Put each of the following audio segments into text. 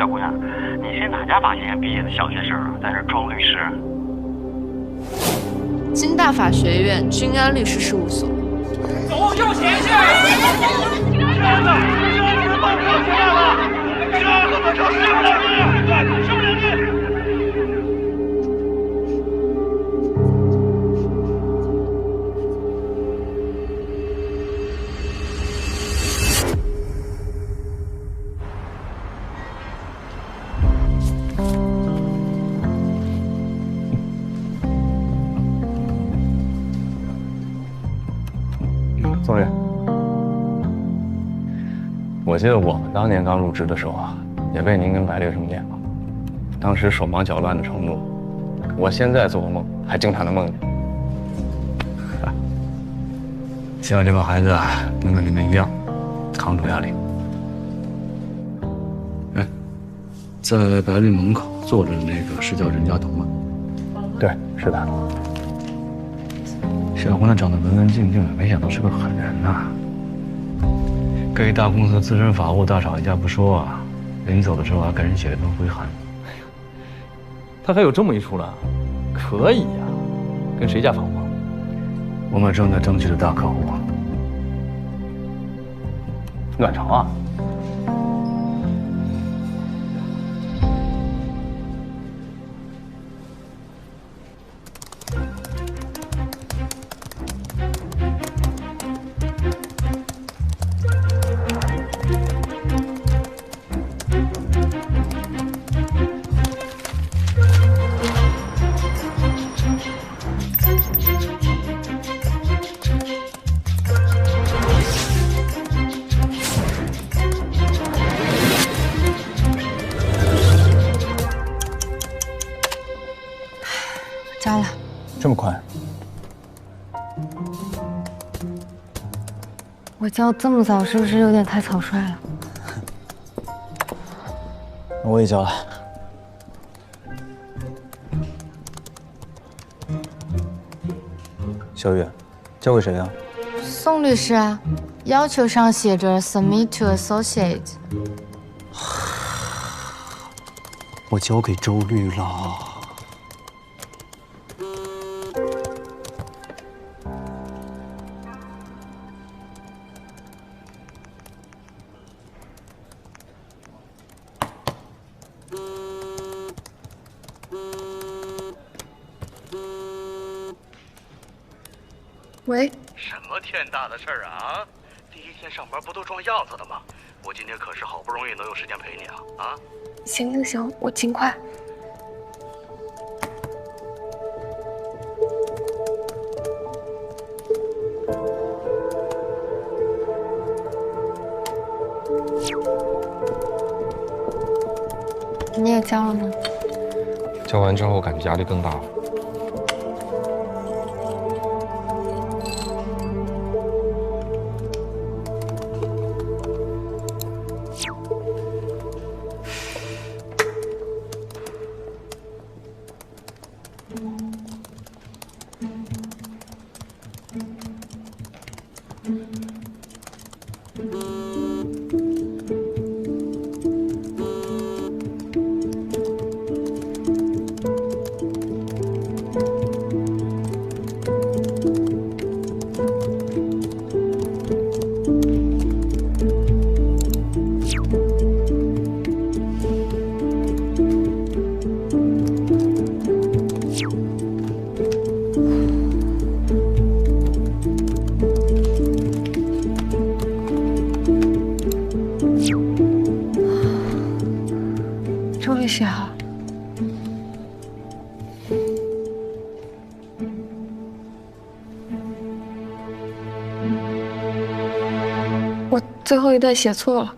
小姑娘，你是哪家法学院毕业的小学生啊，在这装律师？金大法学院君安律师事务所。走右前去！站着！这是办车出来了！这怎么成15两斤？15两斤！ 宋月，我记得我们当年刚入职的时候啊，也被您跟白烈生见过，当时手忙脚乱的程度，我现在做梦还经常能梦见。希望这帮孩子啊，能跟你们一样，扛住压力。哎，在白律门口坐着的那个是叫任家彤吗？对，是的。 小姑娘长得文文静静的，没想到是个狠人呐！跟一大公司资深法务大吵一架不说啊，临走的时候还给人写了封回函。他还有这么一出呢，可以呀、跟谁家访问？我们正在争取的大客户，卵巢啊！交了，这么快？我交这么早，是不是有点太草率了？我也交了。小雨，交给谁啊？宋律师啊，要求上写着 submit to associate。我交给周律了。 喂，什么天大的事儿啊！第一天上班不都装样子的吗？我今天可是好不容易能有时间陪你啊！行，我尽快。你也交了吗？交完之后感觉压力更大了。 周律师好。我最后一段写错了。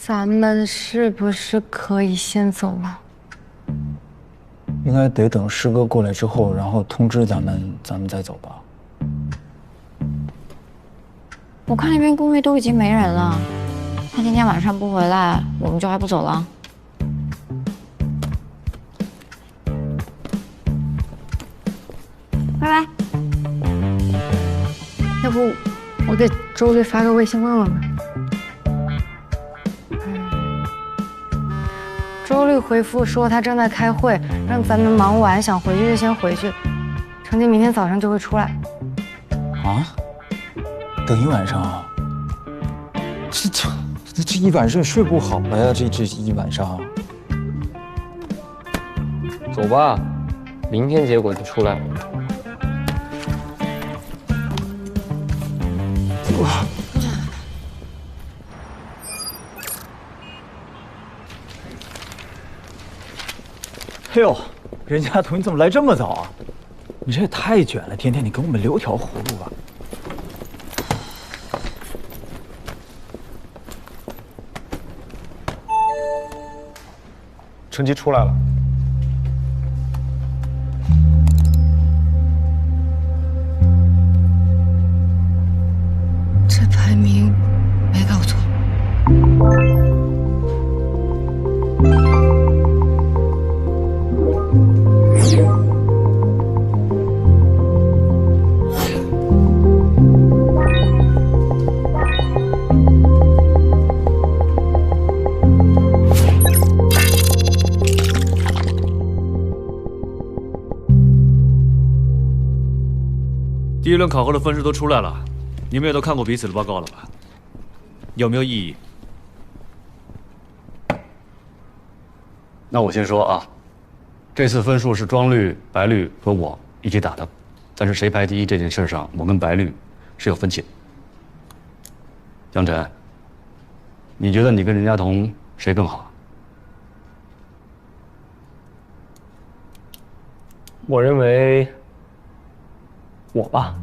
咱们是不是可以先走了？应该得等师哥过来之后，然后通知咱们再走吧。我看那边公寓都已经没人了，他今天晚上不回来，我们就还不走了。拜拜。要不我给周队发个微信问问吧。周律回复说他正在开会，让咱们忙完想回去就先回去，成绩明天早上就会出来。啊？等一晚上啊？这一晚上睡不好了呀，这一晚上。走吧，明天结果就出来了。哎呦，任家图，你怎么来这么早啊？你这也太卷了，甜甜，你给我们留条活路吧。成绩出来了。这排名没搞错。第一轮考核的分数都出来了，你们也都看过彼此的报告了吧？有没有异议？那我先说啊，这次分数是庄律、白律和我一起打的，但是谁排第一这件事上，我跟白律是有分歧的。江晨，你觉得你跟任家彤谁更好？我认为我吧，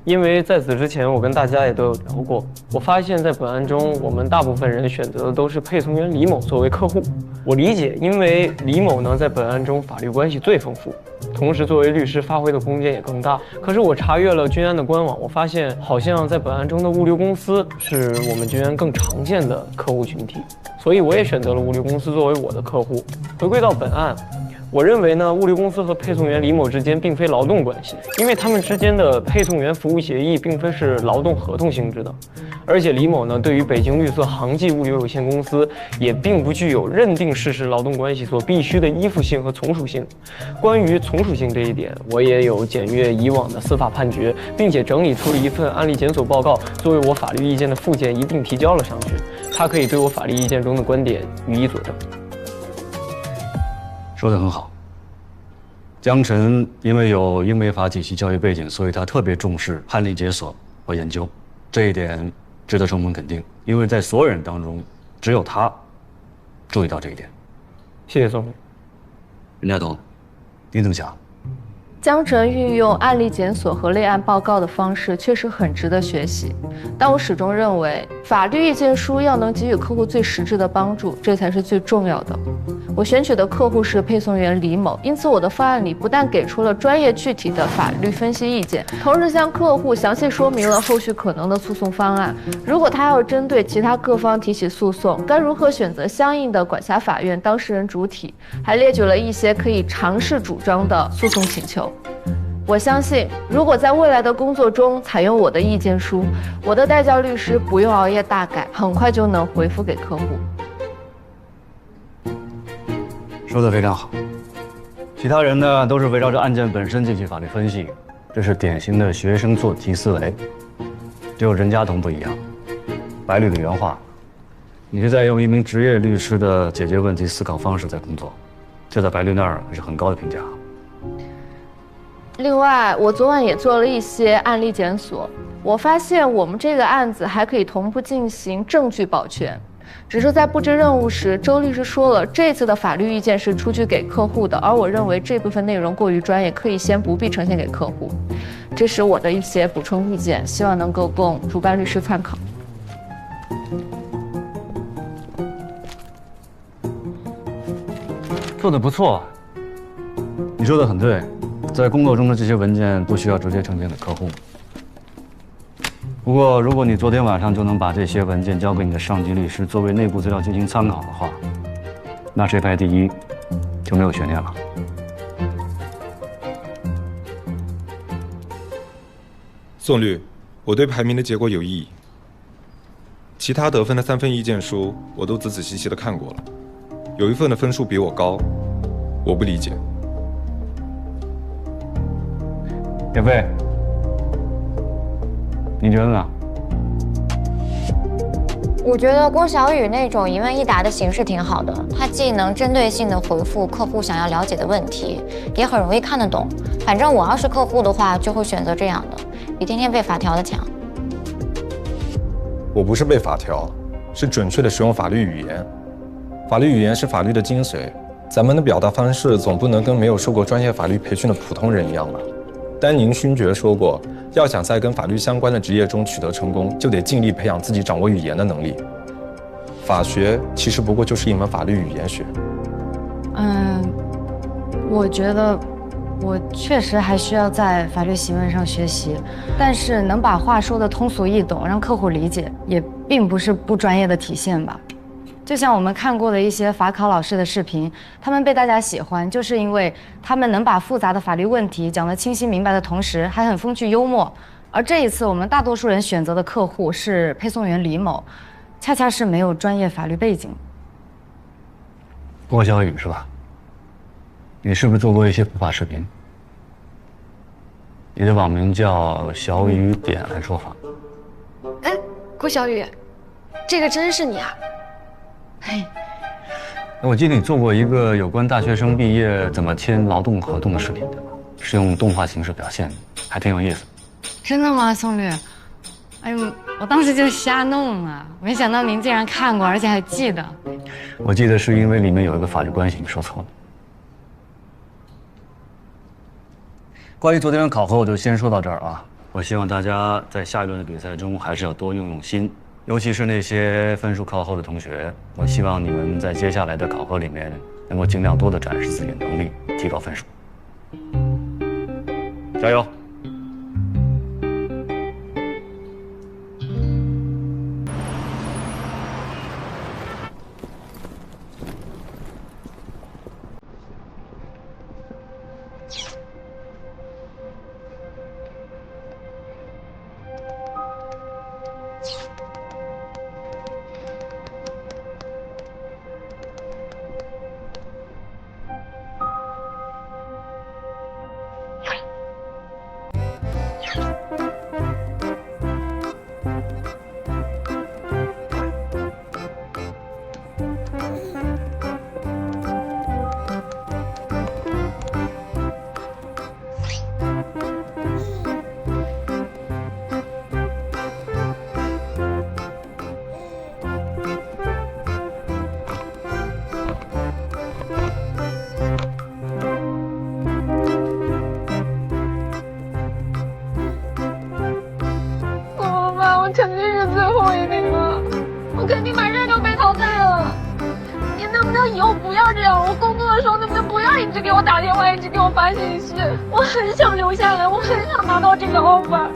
因为在此之前我跟大家也都有聊过，我发现在本案中，我们大部分人选择的都是配送员李某作为客户。我理解，因为李某呢在本案中法律关系最丰富，同时作为律师发挥的空间也更大。可是我查阅了君安的官网，我发现好像在本案中的物流公司是我们君安更常见的客户群体，所以我也选择了物流公司作为我的客户。回归到本案，我认为呢，物流公司和配送员李某之间并非劳动关系，因为他们之间的配送员服务协议并非是劳动合同性质的，而且李某呢，对于北京绿色航迹物流有限公司也并不具有认定事实劳动关系所必须的依附性和从属性。关于从属性这一点，我也有检阅以往的司法判决，并且整理出了一份案例检索报告，作为我法律意见的附件一并提交了上去，它可以对我法律意见中的观点予以佐证。说得很好。江晨因为有英美法体系教育背景，所以他特别重视判例解锁和研究，这一点值得充分肯定。因为在所有人当中，只有他注意到这一点。谢谢宋律。任家彤，你怎么想？江晨运用案例检索和类案报告的方式确实很值得学习，但我始终认为，法律意见书要能给予客户最实质的帮助，这才是最重要的。我选取的客户是配送员李某，因此我的方案里不但给出了专业具体的法律分析意见，同时向客户详细说明了后续可能的诉讼方案。如果他要针对其他各方提起诉讼，该如何选择相应的管辖法院当事人主体，还列举了一些可以尝试主张的诉讼请求。我相信，如果在未来的工作中采用我的意见书，我的代教律师不用熬夜大改，很快就能回复给客户。说得非常好。其他人呢，都是围绕着案件本身进行法律分析，这是典型的学生做题思维。只有任家彤不一样，白律的原话，你是在用一名职业律师的解决问题思考方式在工作，这在白律那儿可是很高的评价。另外，我昨晚也做了一些案例检索，我发现我们这个案子还可以同步进行证据保全。只是在布置任务时，周律师说了，这次的法律意见是出具给客户的，而我认为这部分内容过于专业，可以先不必呈现给客户。这是我的一些补充意见，希望能够供主办律师参考。做得不错。你说的很对，在工作中的这些文件不需要直接呈现给客户。不过，如果你昨天晚上就能把这些文件交给你的上级律师作为内部资料进行参考的话，那谁排第一就没有悬念了。宋律，我对排名的结果有异议。其他得分的3份意见书我都仔仔细细的看过了，有一份的分数比我高，我不理解。叶飞，你觉得呢？我觉得郭小雨那种一问一答的形式挺好的，它既能针对性的回复客户想要了解的问题，也很容易看得懂。反正我要是客户的话，就会选择这样的，比天天被法条的强。我不是被法条，是准确的使用法律语言。法律语言是法律的精髓，咱们的表达方式总不能跟没有受过专业法律培训的普通人一样吧？丹宁勋爵说过，要想在跟法律相关的职业中取得成功，就得尽力培养自己掌握语言的能力。法学其实不过就是一门法律语言学。我觉得我确实还需要在法律习文上学习，但是能把话说得通俗易懂，让客户理解，也并不是不专业的体现吧。就像我们看过的一些法考老师的视频，他们被大家喜欢，就是因为他们能把复杂的法律问题讲得清晰明白的同时，还很风趣幽默。而这一次，我们大多数人选择的客户是配送员李某，恰恰是没有专业法律背景。郭小雨是吧？你是不是做过一些普法视频？你的网名叫小雨点来说法。哎，郭小雨，这个真是你啊？嘿，我记得你做过一个有关大学生毕业怎么签劳动合同的视频，对吧？是用动画形式表现的，还挺有意思。真的吗，宋律？哎呦，我当时就瞎弄啊，没想到您竟然看过，而且还记得。我记得是因为里面有一个法律关系你说错了。关于昨天的考核，我就先说到这儿啊。我希望大家在下一轮的比赛中还是要多用心，尤其是那些分数靠后的同学，我希望你们在接下来的考核里面能够尽量多的展示自己的能力，提高分数。加油！肯定是最后一名了，我肯定马上就被淘汰了。你能不能以后不要这样？我工作的时候能不能不要一直给我打电话，一直给我发信息？我很想留下来，我很想拿到这个 offer。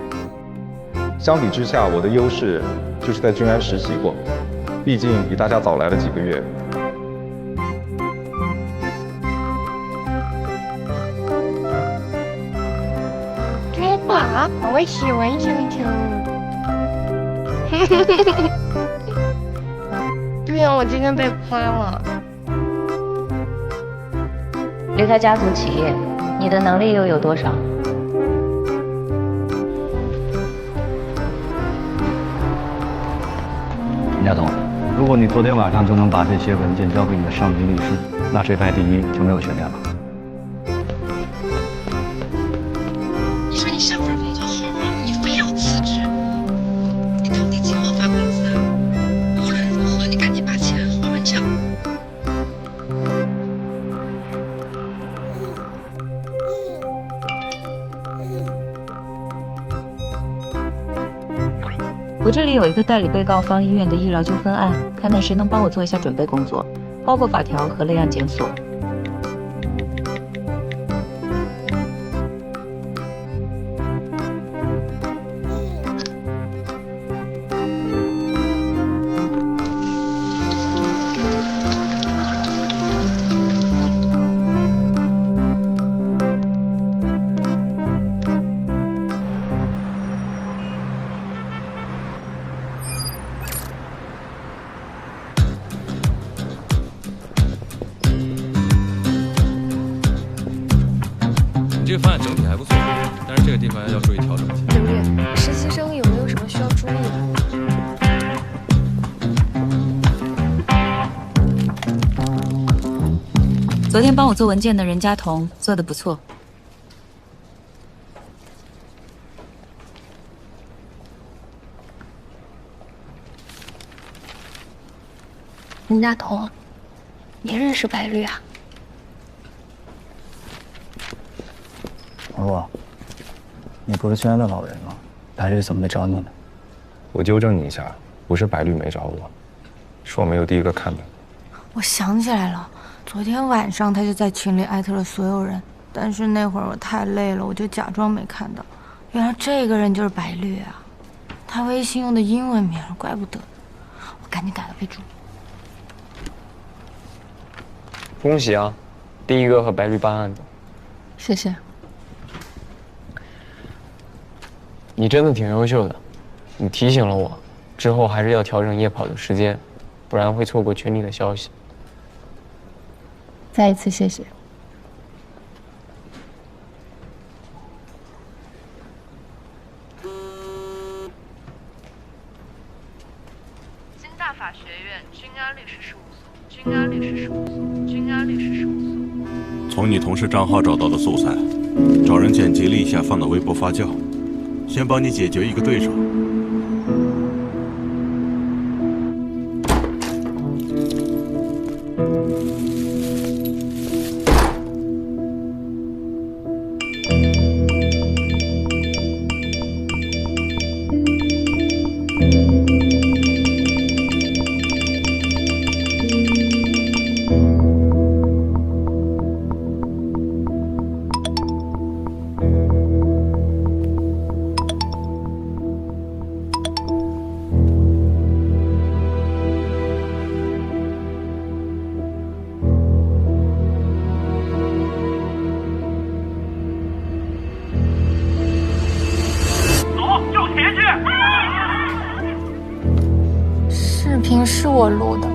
相比之下，我的优势就是在君安实习过，毕竟比大家早来了几个月。开吧，我喜欢球球。对呀，我今天被夸了。离开家族企业，你的能力又有多少？林家栋，如果你昨天晚上就能把这些文件交给你的上级律师，那谁排第一就没有悬念了。你说你上份工作好好，你非要辞职，你到底几号发工资啊？无论如何，你赶紧把钱还完账。我这里有一个代理被告方医院的医疗纠纷案，看看谁能帮我做一下准备工作，包括法条和类案检索。这个方案整体还不错，但是这个地方要注意调整一下。刘烈，实习生有没有什么需要注意的？昨天帮我做文件的任佳彤做得不错。任佳彤，你认识白绿啊？老陆，你不是圈的老人吗？白绿怎么没找你呢？我纠正你一下，不是白绿没找我，是我没有第一个看到。我想起来了，昨天晚上他就在群里艾特了所有人，但是那会儿我太累了，我就假装没看到。原来这个人就是白绿啊，他微信用的英文名，怪不得。我赶紧改了备注。恭喜啊，第一个和白绿办案的。谢谢。你真的挺优秀的，你提醒了我，之后还是要调整夜跑的时间，不然会错过群里的消息。再一次谢谢。京大法学院君安律师事务所，君安律师事务所，君安律师事务所。从你同事账号找到的素材，找人剪辑了一下，放到微博发酵。先帮你解决一个对手。是我录的，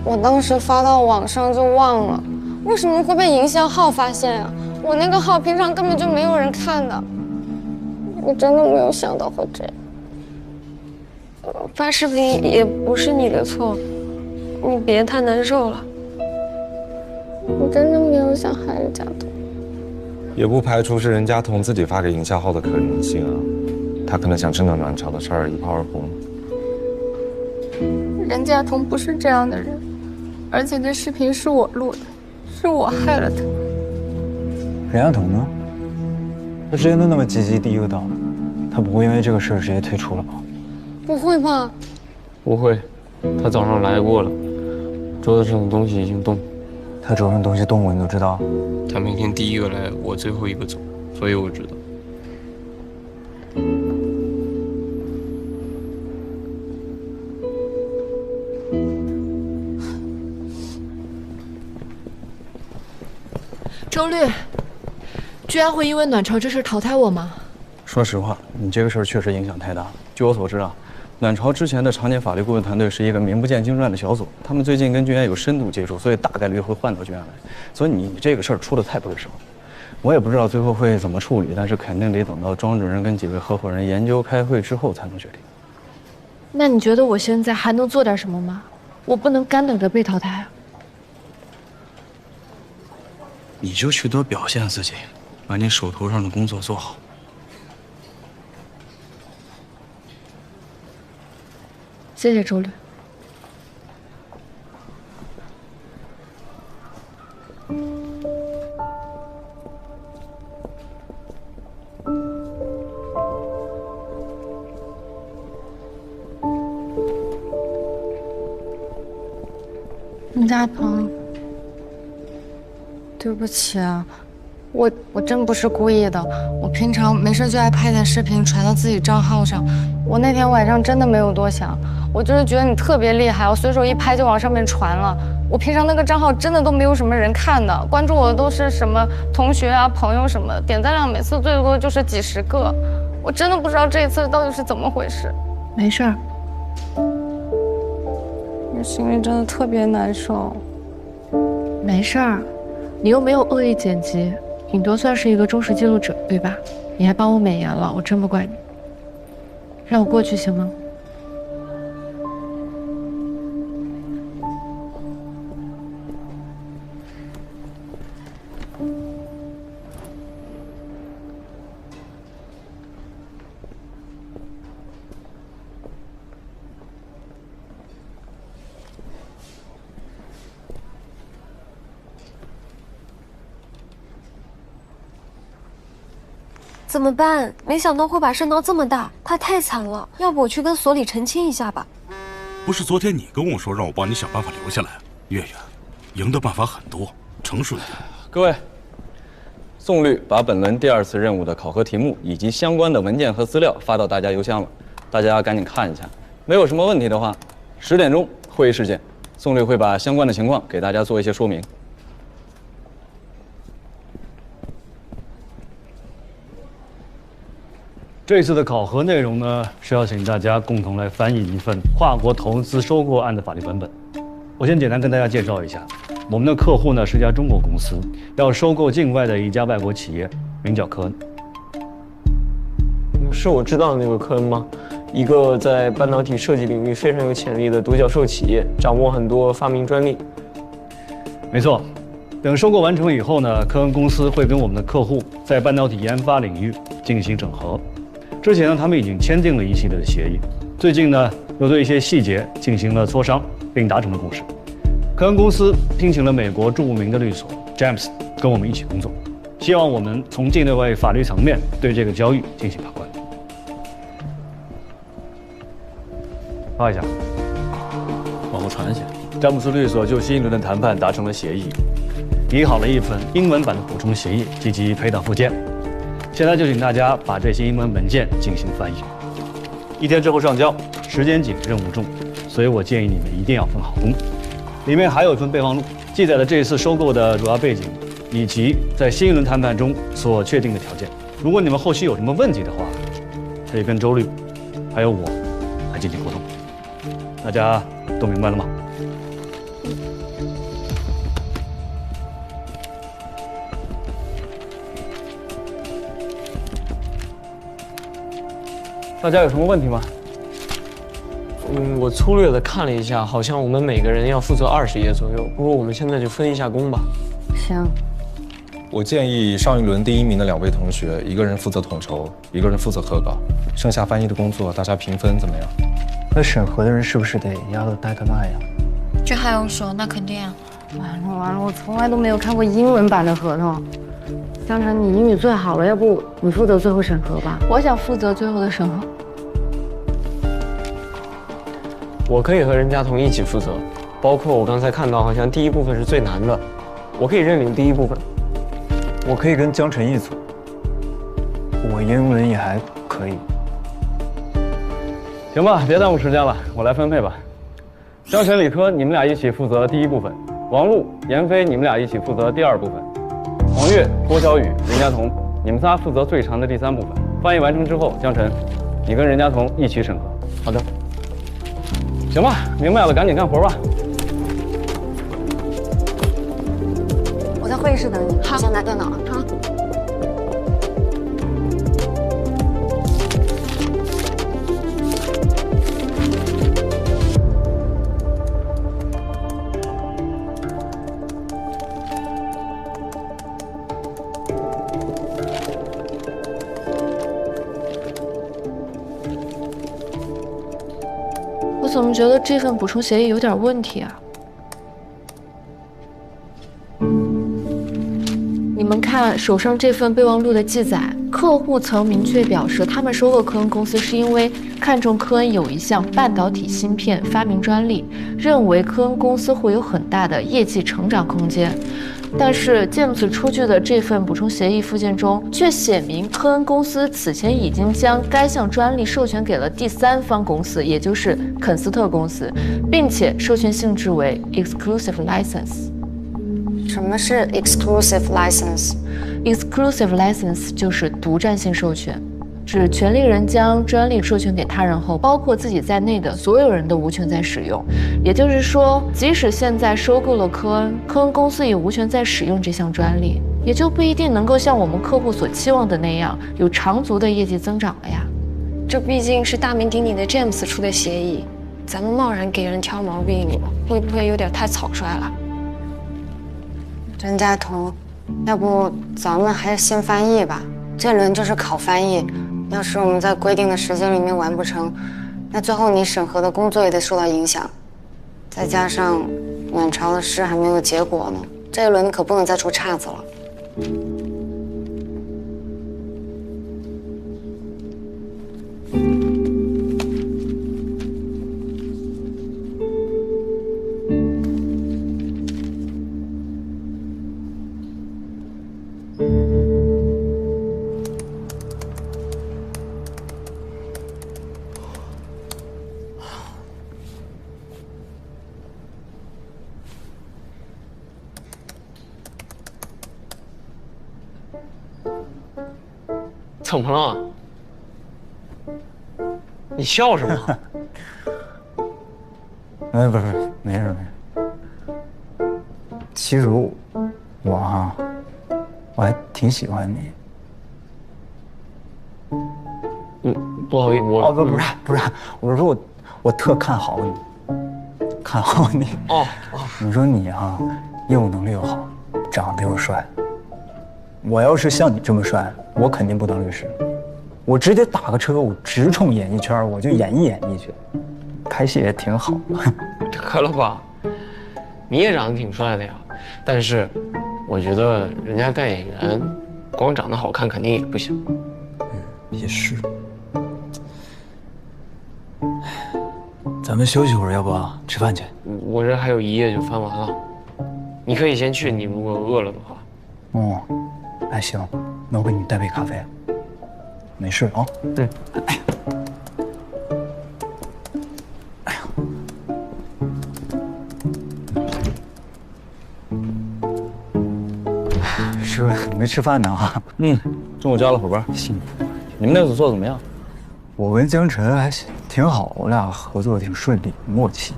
我当时发到网上就忘了，为什么会被营销号发现啊？我那个号平常根本就没有人看的，我真的没有想到会这样。发视频也不是你的错，你别太难受了。我真的没有想害任佳彤，也不排除是任佳彤自己发给营销号的可能性啊，他可能想趁着暖潮的事儿一炮而红。任佳彤不是这样的人，而且这视频是我录的，是我害了他。任佳彤呢？他之前都那么积极，第一个到，他不会因为这个事儿直接退出了吧？不会吧？不会，他早上来过了，桌子上的东西已经动。他桌上东西动过，你都知道？他明天第一个来，我最后一个走，所以我知道。周律，居然会因为暖潮这事淘汰我吗？说实话，你这个事儿确实影响太大了。据我所知啊，暖潮之前的常年法律顾问团队是一个名不见经传的小组，他们最近跟君安有深度接触，所以大概率会换到君安来。所以你这个事儿出的太不是时候，我也不知道最后会怎么处理，但是肯定得等到庄主任跟几位合伙人研究开会之后才能决定。那你觉得我现在还能做点什么吗？我不能干等着被淘汰啊！你就去多表现自己，把你手头上的工作做好。谢谢周律。任佳彤，对不起啊，我真不是故意的。我平常没事就爱拍点视频传到自己账号上。我那天晚上真的没有多想，我就是觉得你特别厉害，我随手一拍就往上面传了。我平常那个账号真的都没有什么人看的，关注我的都是什么同学啊、朋友什么的，点赞量每次最多就是几十个。我真的不知道这一次到底是怎么回事。没事儿。我心里真的特别难受。没事儿，你又没有恶意剪辑，顶多算是一个忠实记录者，对吧？你还帮我美颜了，我真不怪你。让我过去行吗？怎么办？没想到会把事闹这么大，他太惨了。要不我去跟所里澄清一下吧？不是昨天你跟我说让我帮你想办法留下来？月月，赢的办法很多，成熟一点。各位，宋律把本轮第2次任务的考核题目以及相关的文件和资料发到大家邮箱了，大家赶紧看一下。没有什么问题的话，10点钟会议室见。宋律会把相关的情况给大家做一些说明。这次的考核内容呢，是要请大家共同来翻译一份跨国投资收购案的法律文本。我先简单跟大家介绍一下，我们的客户呢是一家中国公司，要收购境外的一家外国企业，名叫科恩。是我知道的那个科恩吗？一个在半导体设计领域非常有潜力的独角兽企业，掌握很多发明专利。没错，等收购完成以后呢，科恩公司会跟我们的客户在半导体研发领域进行整合。之前呢，他们已经签订了一系列的协议，最近呢，又对一些细节进行了磋商，并达成了共识。科恩公司聘请了美国著名的律所 James 跟我们一起工作，希望我们从境内外法律层面对这个交易进行把关。发一下，往后传一下。詹姆斯律所就新一轮的谈判达成了协议，拟好了一份英文版的补充协议及其配套附件。现在就请大家把这些英文文件进行翻译，1天之后上交，时间紧，任务重，所以我建议你们一定要分好工。里面还有一份备忘录，记载了这一次收购的主要背景，以及在新一轮谈判中所确定的条件。如果你们后续有什么问题的话，可以跟周律还有我来进行沟通。大家都明白了吗？大家有什么问题吗？我粗略的看了一下，好像我们每个人要负责20页左右。不过我们现在就分一下工吧。行。我建议上一轮第1名的2位同学，一个人负责统筹，一个人负责核稿，剩下翻译的工作大家平分，怎么样？那审核的人是不是得压到戴特麦呀？这还用说？那肯定啊。完了，我从来都没有看过英文版的合同。江晨，你英语最好了，要不你负责最后审核吧？我想负责最后的审核。我可以和任嘉彤一起负责，包括我刚才看到，好像第1部分是最难的，我可以认领第1部分。我可以跟江晨一组，我英文也还可以。行吧，别耽误时间了，我来分配吧。江晨、李科，你们俩一起负责第1部分；王璐、闫飞，你们俩一起负责第2部分；黄月、郭小雨、任嘉彤，你们仨负责最长的第3部分。翻译完成之后，江晨，你跟任嘉彤一起审核。好的。行吧，明白了，赶紧干活吧。我在会议室等你，我先拿电脑了。好。我怎么觉得这份补充协议有点问题啊？你们看手上这份备忘录的记载，客户曾明确表示，他们收购科恩公司是因为看中科恩有一项半导体芯片发明专利，认为科恩公司会有很大的业绩成长空间。但是James出具的这份补充协议附件中，却写明科恩公司此前已经将该项专利授权给了第3方公司，也就是肯斯特公司，并且授权性质为 exclusive license。什么是 exclusive license？exclusive license 就是独占性授权，指权利人将专利授权给他人后，包括自己在内的所有人都无权再使用。也就是说，即使现在收购了科恩公司也无权再使用这项专利。也就不一定能够像我们客户所期望的那样有长足的业绩增长了呀。这毕竟是大名鼎鼎的 James 出的协议，咱们贸然给人挑毛病，会不会有点太草率了？任家彤，要不咱们还是先翻译吧？这轮就是考翻译，要是我们在规定的时间里面完不成，那最后你审核的工作也得受到影响。再加上卵巢的事还没有结果呢，这一轮可不能再出岔子了。怎么了？你笑什么？哎，不是，没事没事。其实我还挺喜欢你。不好意思，不是，我是说我特看好你，看好你。哦，你说你啊，业务能力又好，长得又帅。我要是像你这么帅，我肯定不当律师，我直接打个车，我直冲演艺圈，我就演艺去，拍戏也挺好。可了吧，你也长得挺帅的呀，但是我觉得人家干演员，光长得好看肯定也不行。也是。咱们休息会儿，要不吃饭去？我这还有一页就翻完了，你可以先去，你如果饿了的话。哦。哎，行，那我给你带杯咖啡。没事啊。嗯。哎呀，没吃饭呢啊。中午加了伙伴。行。你们那组做的怎么样？我跟江晨还挺好，我俩合作挺顺利，默契。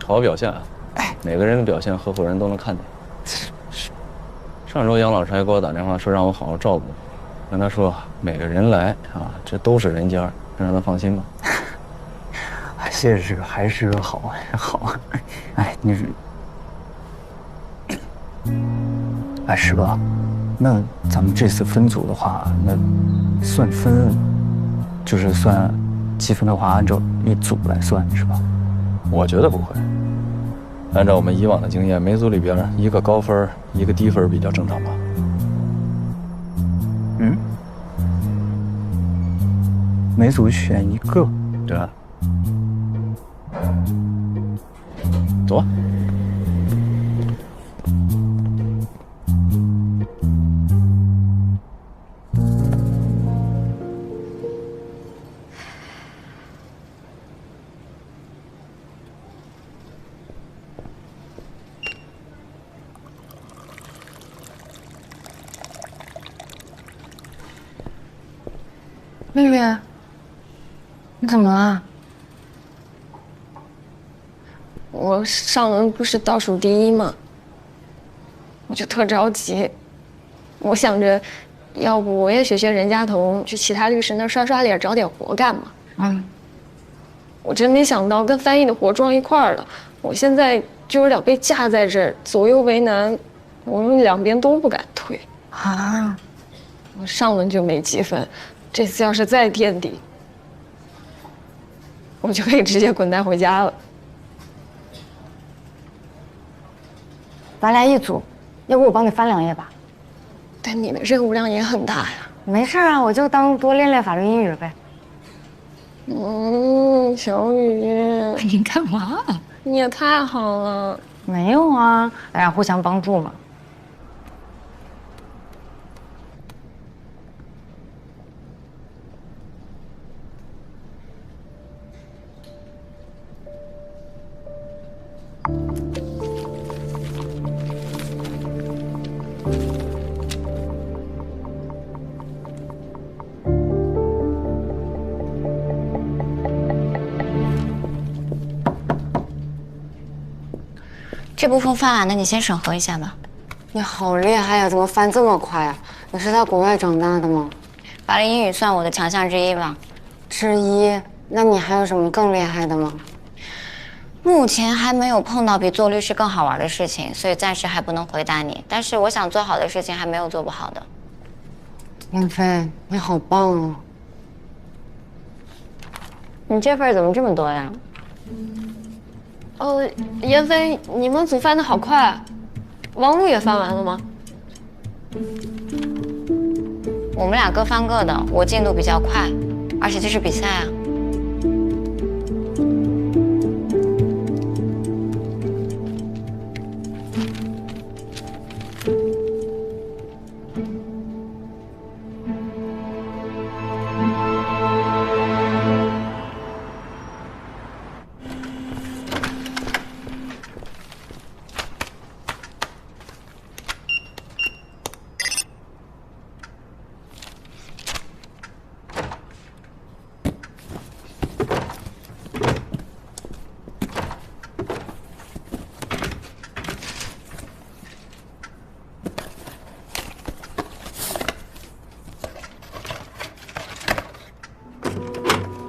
好表现啊！每个人的表现，合伙人都能看见。上周杨老师还给我打电话说让我好好照顾，跟他说每个人来啊，这都是人家，让他放心吧。谢师哥，还是个好。哎，你是，哎，师哥，那咱们这次分组的话，那算分，就是算积分的话，按照一组来算是吧？我觉得不会。按照我们以往的经验，每组里边一个高分，一个低分比较正常吧？每组选一个，对啊。走吧。绿绿，你怎么了？我上轮不是倒数第一吗？我就特着急，我想着，要不我也学任家彤，去其他律师那儿刷刷脸，找点活干嘛。我真没想到跟翻译的活撞一块儿了，我现在就有点被架在这儿，左右为难，我们两边都不敢退。我上轮就没积分。这次要是再垫底，我就可以直接滚蛋回家了。咱俩一组，要不我帮你翻2页吧？但你的任务量也很大呀。没事啊，我就当多练练法律英语呗。小雨，你干嘛？你也太好了。没有啊，咱俩互相帮助嘛。这部分发完了，你先审核一下吧。你好厉害呀，怎么翻这么快啊？你是在国外长大的吗？法律英语算我的强项之一吧。之一？那你还有什么更厉害的吗？目前还没有碰到比做律师更好玩的事情，所以暂时还不能回答你。但是我想做好的事情还没有做不好的。燕飞，你好棒哦！你这份怎么这么多呀？燕飞，你们组翻的好快，王璐也翻完了吗？我们俩各翻各的，我进度比较快，而且这是比赛啊。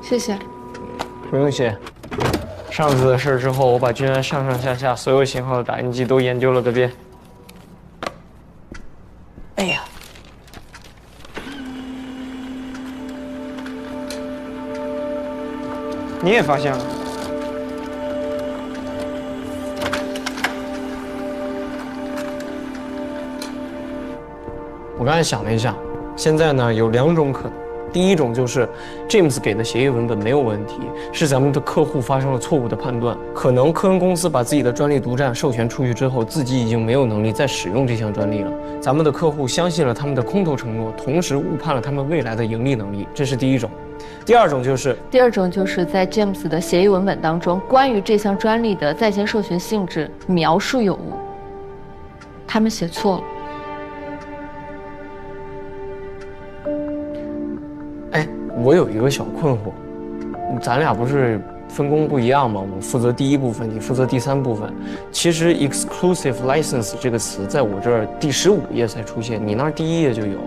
谢谢。不用谢。上次的事之后，我把君安上上下下所有型号的打印机都研究了个遍。哎呀，你也发现了？我刚才想了一下，现在呢有2种可能。第一种就是 James 给的协议文本没有问题，是咱们的客户发生了错误的判断，可能科恩公司把自己的专利独占授权出去之后，自己已经没有能力再使用这项专利了。咱们的客户相信了他们的空头承诺，同时误判了他们未来的盈利能力，这是第一种。第二种就是在 James 的协议文本当中，关于这项专利的在线授权性质描述有误，他们写错了。我有一个小困惑，咱俩不是分工不一样吗？我负责第1部分，你负责第3部分。其实 exclusive license 这个词在我这儿第15页才出现，你那儿第1页就有，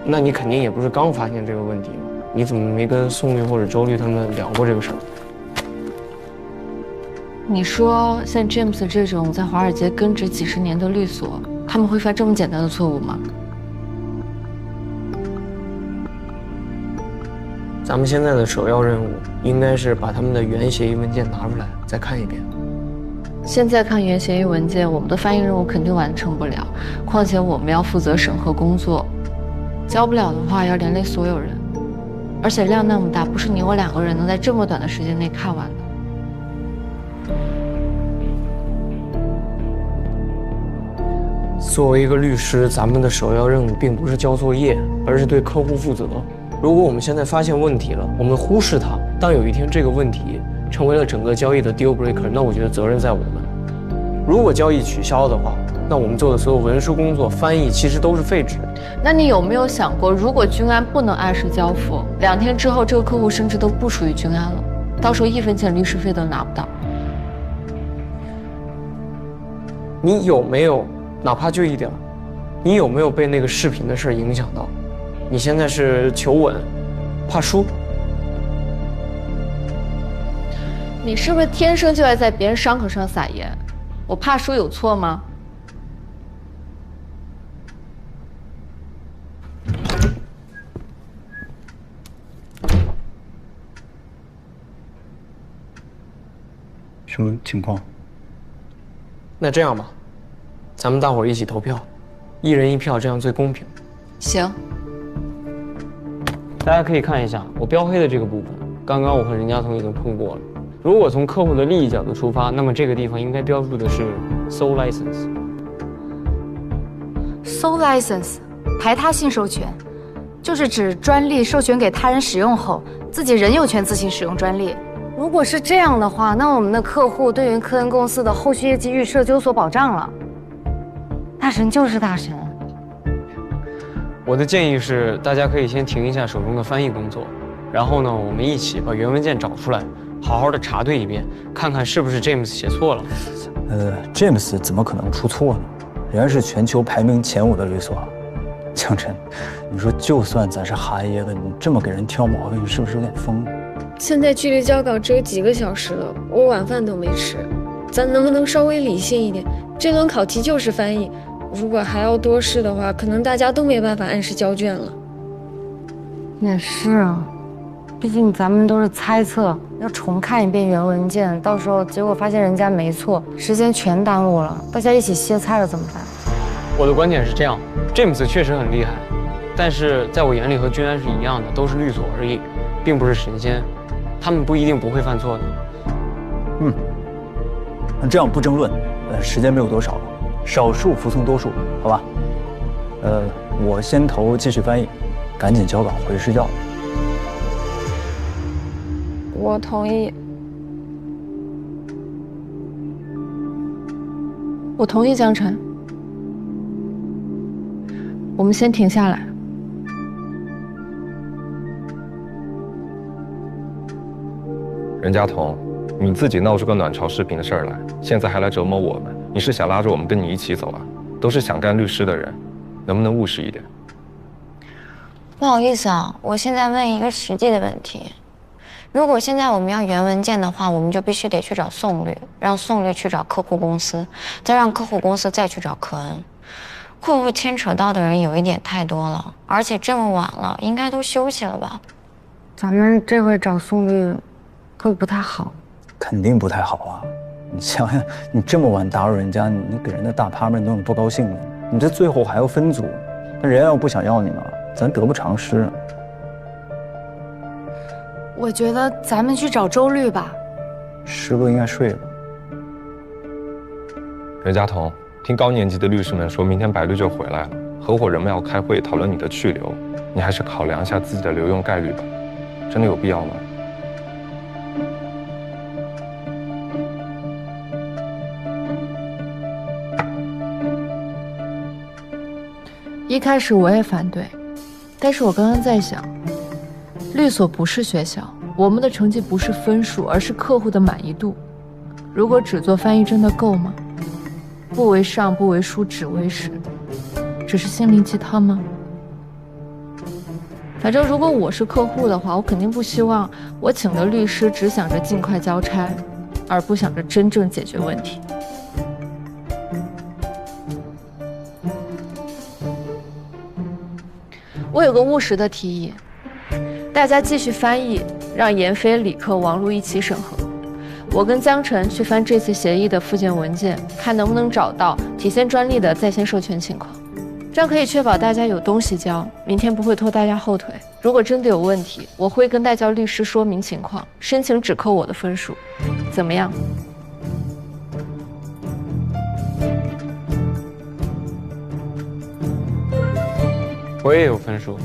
那你肯定也不是刚发现这个问题嘛？你怎么没跟宋律或者周律他们聊过这个事儿？你说像 James 这种在华尔街根植几10年的律所，他们会犯这么简单的错误吗？咱们现在的首要任务应该是把他们的原协议文件拿出来再看一遍。现在看原协议文件，我们的翻译任务肯定完成不了，况且我们要负责审核工作，交不了的话要连累所有人，而且量那么大，不是你我2个人能在这么短的时间内看完的。作为一个律师，咱们的首要任务并不是交作业，而是对客户负责。如果我们现在发现问题了，我们忽视它，当有一天这个问题成为了整个交易的 deal breaker， 那我觉得责任在我们。如果交易取消的话，那我们做的所有文书工作、翻译其实都是废纸。那你有没有想过，如果君安不能按时交付，2天之后这个客户甚至都不属于君安了，到时候1分钱律师费都拿不到。你有没有，哪怕就一点，你有没有被那个视频的事影响到？你现在是求稳，怕输。你是不是天生就爱在别人伤口上撒盐？我怕输有错吗？什么情况？那这样吧，咱们大伙儿一起投票，1人1票，这样最公平。行。大家可以看一下我标黑的这个部分，刚刚我和任家彤已经通过了。如果从客户的利益角度出发，那么这个地方应该标注的是 sole license。sole license 排他性授权，就是指专利授权给他人使用后，自己仍有权自行使用专利。如果是这样的话，那我们的客户对于科恩公司的后续业绩预设就有所保障了。大神就是大神。我的建议是，大家可以先停一下手中的翻译工作，然后呢，我们一起把原文件找出来，好好的查对一遍，看看是不是 James 写错了。James 怎么可能出错呢？人家是全球排名前5的律所。江晨，你说就算咱是哈耶的，你这么给人挑毛病，是不是有点疯？现在距离交稿只有几个小时了，我晚饭都没吃，咱能不能稍微理性一点？这轮考题就是翻译，如果还要多试的话，可能大家都没办法按时交卷了。也是啊，毕竟咱们都是猜测，要重看一遍原文件，到时候结果发现人家没错，时间全耽误了，大家一起歇菜了怎么办？我的观点是这样，詹姆斯确实很厉害，但是在我眼里和君安是一样的，都是律所而已，并不是神仙，他们不一定不会犯错的。那这样不争论，时间没有多少了，少数服从多数，好吧？我先投继续翻译，赶紧交稿回去睡觉。我同意。我同意江晨。我们先停下来。任家彤，你自己闹出个卵巢视频的事儿来，现在还来折磨我们，你是想拉着我们跟你一起走啊？都是想干律师的人，能不能务实一点？不好意思啊，我现在问一个实际的问题。如果现在我们要原文件的话，我们就必须得去找宋律，让宋律去找客户公司，再让客户公司再去找科恩。会不会牵扯到的人有一点太多了？而且这么晚了，应该都休息了吧？咱们这回找宋律会不太好。肯定不太好啊！你想想，你这么晚打扰人家，你给人家大趴们都不高兴的，你这最后还要分组，那人家要不想要你呢，咱得不偿失。我觉得咱们去找周律吧。师哥应该睡了。任家彤，听高年级的律师们说，明天白律就回来了，合伙人们要开会讨论你的去留，你还是考量一下自己的留用概率吧，真的有必要吗？一开始我也反对，但是我刚刚在想，律所不是学校，我们的成绩不是分数，而是客户的满意度。如果只做翻译真的够吗？不为上，不为书，只为实，只是心灵鸡汤吗？反正如果我是客户的话，我肯定不希望我请的律师只想着尽快交差，而不想着真正解决问题。我有个务实的提议，大家继续翻译，让严飞、李克、王璐一起审核。我跟江晨去翻这次协议的附件文件，看能不能找到体现专利的在线授权情况，这样可以确保大家有东西交，明天不会拖大家后腿。如果真的有问题，我会跟代教律师说明情况，申请只扣我的分数，怎么样？我也有分数，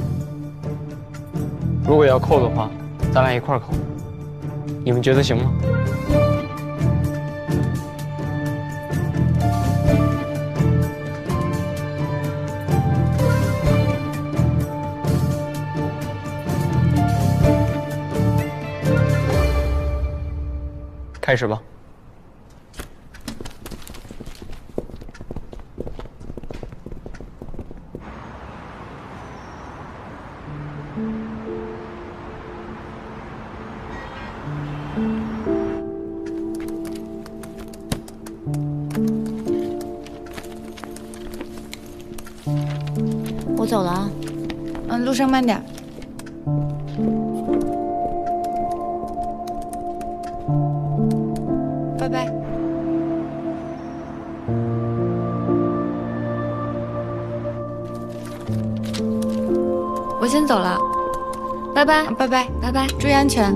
如果要扣的话，咱俩一块儿扣，你们觉得行吗？开始吧。我走了啊。路上慢点。拜拜。我先走了，拜拜，拜拜，拜拜，注意安全。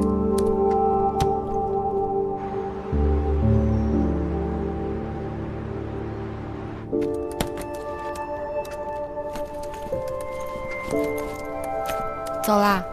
走啦。